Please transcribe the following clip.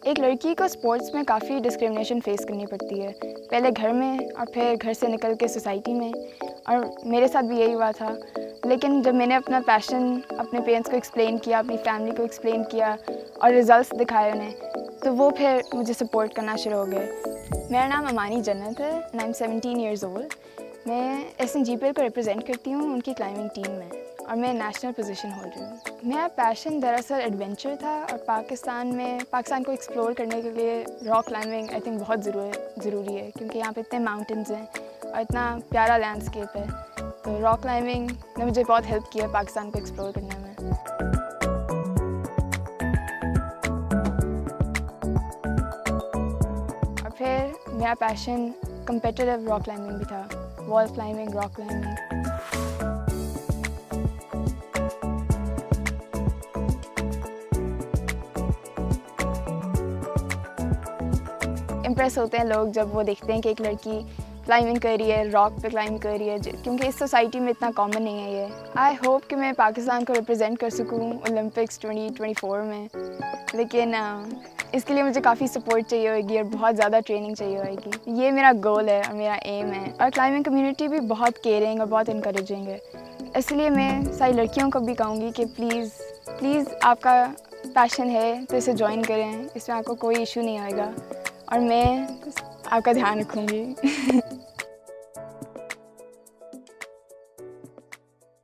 एक लड़की को स्पोर्ट्स में काफ़ी डिस्क्रिमिनेशन फेस करनी पड़ती है, पहले घर में और फिर घर से निकल के सोसाइटी में। और मेरे साथ भी यही हुआ था। लेकिन जब मैंने अपना पैशन अपने पेरेंट्स को एक्सप्लेन किया, अपनी फैमिली को एक्सप्लेन किया और रिजल्ट्स दिखाए उन्हें, तो वो फिर मुझे सपोर्ट करना शुरू हो गए। मेरा नाम अमानी जन्नत है and I am 17 years old. मैं SNGPL को रिप्रेजेंट करती हूँ उनकी क्लाइंबिंग टीम में, और मैं नेशनल पोजीशन होल्डर हूँ। मेरा पैशन दरअसल एडवेंचर था, और पाकिस्तान को एक्सप्लोर करने के लिए रॉक क्लाइंबिंग आई थिंक बहुत ज़रूरी है, क्योंकि यहाँ पे इतने माउंटेन्स हैं और इतना प्यारा लैंडस्केप है। तो रॉक क्लाइंबिंग ने मुझे बहुत हेल्प किया पाकिस्तान को एक्सप्लोर करने में। और फिर मेरा पैशन कम्पिटिटिव रॉक क्लाइंबिंग भी था, wall climbing, rock climbing. Impress होते हैं लोग जब वो देखते हैं कि एक लड़की क्लाइंबिंग कर रही है, रॉक पे क्लाइंब कर रही है, क्योंकि इस सोसाइटी में इतना कॉमन नहीं है ये। आई होप कि मैं पाकिस्तान को रिप्रेजेंट कर सकूं ओलंपिक्स 2024 में, लेकिन इसके लिए मुझे काफ़ी सपोर्ट चाहिए होगी और बहुत ज़्यादा ट्रेनिंग चाहिए होगी। ये मेरा गोल है और मेरा एम है। और क्लाइंबिंग कम्युनिटी भी बहुत केयरिंग और बहुत इनकरेजिंग है, इसलिए मैं सारी लड़कियों को भी कहूँगी कि प्लीज़ आपका पैशन है तो इसे ज्वाइन करें, इसमें आपको कोई इशू नहीं आएगा और मैं आपका ध्यान रखूँगी।